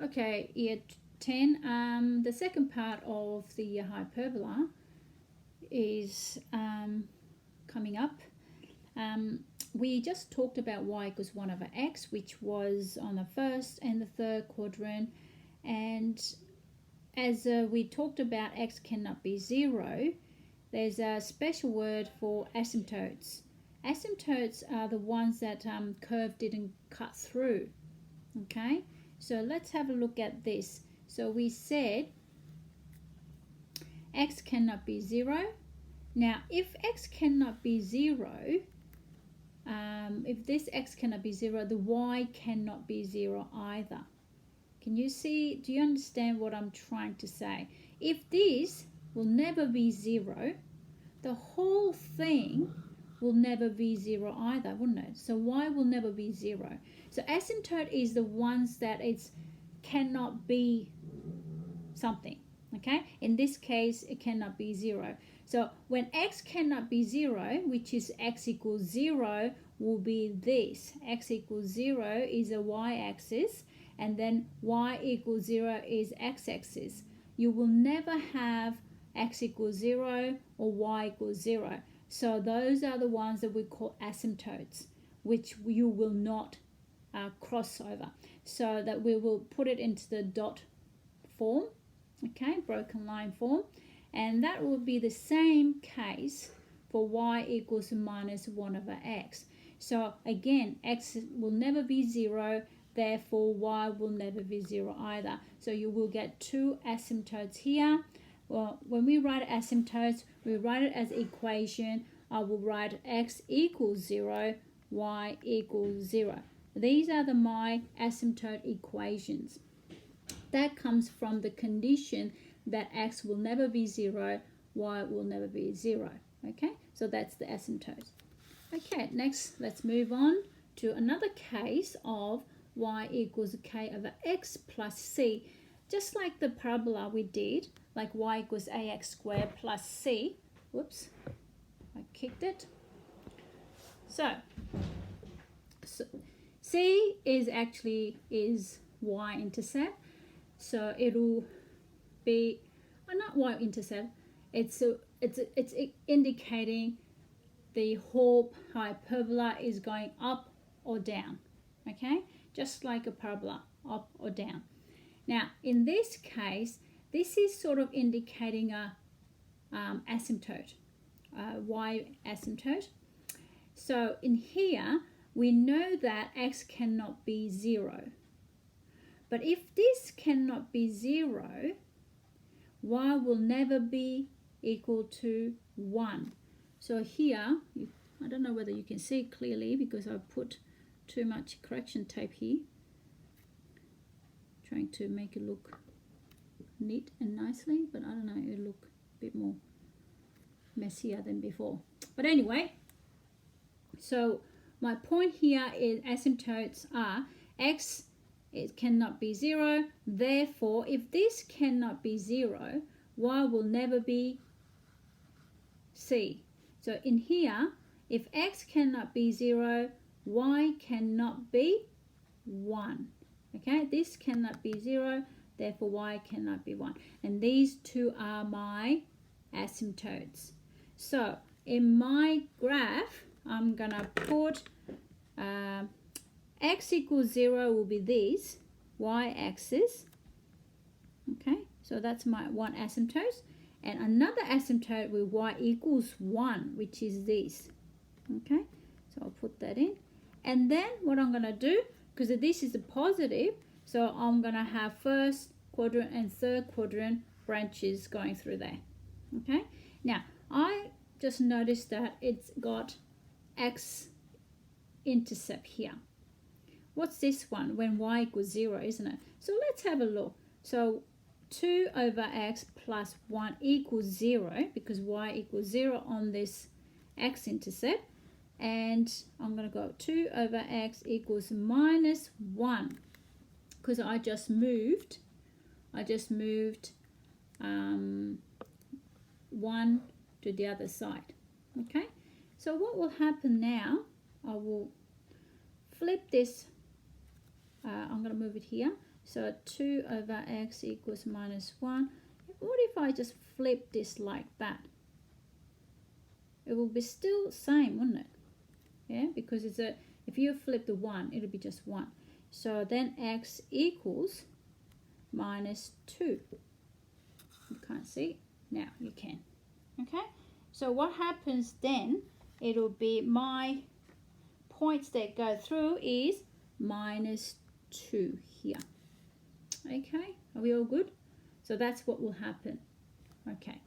Okay, year 10. The second part of the hyperbola is coming up. We just talked about y equals 1 over x, which was on the first and the third quadrant. And as we talked about x cannot be 0, there's a special word for asymptotes. Asymptotes are the ones that curve didn't cut through. Okay, so let's have a look at this. So we said x cannot be 0. Now, if x cannot be 0, if this x cannot be 0, the y cannot be 0 either. Can you see? Do you understand what I'm trying to say? If this will never be 0, the whole thing will never be 0 either, wouldn't it? So y will never be 0. So asymptote is the ones that it cannot be something. Okay? In this case, it cannot be 0. So when x cannot be 0, which is x equals 0, will be this. X equals 0 is a y-axis, and then y equals 0 is x-axis. You will never have x equals 0 or y equals 0. So those are the ones that we call asymptotes, which you will not cross over. So that we will put it into the dot form, okay, broken line form. And that will be the same case for y equals minus 1 over x. So again, x will never be 0, therefore y will never be 0 either. So you will get two asymptotes here. Well, when we write asymptotes, we write it as equation. I will write x equals 0, y equals 0. These are my asymptote equations. That comes from the condition that x will never be 0, y will never be 0. Okay, so that's the asymptote. Okay, next let's move on to another case of y equals k over x plus c. Just like the parabola we did, like y equals ax squared plus c. Whoops, I kicked it. So c is actually y-intercept. So it'll be not y-intercept. It's indicating the whole hyperbola is going up or down. Okay, just like a parabola, up or down. Now, in this case, this is sort of indicating a asymptote, y asymptote. So in here, we know that x cannot be 0. But if this cannot be 0, y will never be equal to 1. So here, I don't know whether you can see it clearly because I put too much correction tape here. Trying to make it look neat and nicely, but I don't know, it'll look a bit more messier than before. But anyway, so my point here is asymptotes are x, it cannot be 0. Therefore, if this cannot be 0, y will never be c. So in here, if x cannot be 0, y cannot be 1. Okay, this cannot be 0, therefore y cannot be 1. And these two are my asymptotes. So in my graph, I'm going to put x equals 0 will be this, y-axis. Okay, so that's my one asymptote. And another asymptote with y equals 1, which is this. Okay, so I'll put that in. And then what I'm going to do, because this is a positive, so I'm going to have first quadrant and third quadrant branches going through there. Okay, now I just noticed that it's got x-intercept here. What's this one? When y equals 0, isn't it? So let's have a look. So 2 over x plus 1 equals 0 because y equals 0 on this x-intercept. And I'm going to go 2 over x equals minus 1 because I just moved 1 to the other side. Okay, so what will happen now, I will flip this, I'm going to move it here. So 2 over x equals minus 1. What if I just flip this like that? It will be still the same, wouldn't it? Yeah, because it's a, if you flip the 1, it'll be just 1. So then x equals minus 2. You can't see? Now you can. Okay? So what happens then, it'll be my points that go through is minus 2 here. Okay? Are we all good? So that's what will happen. Okay.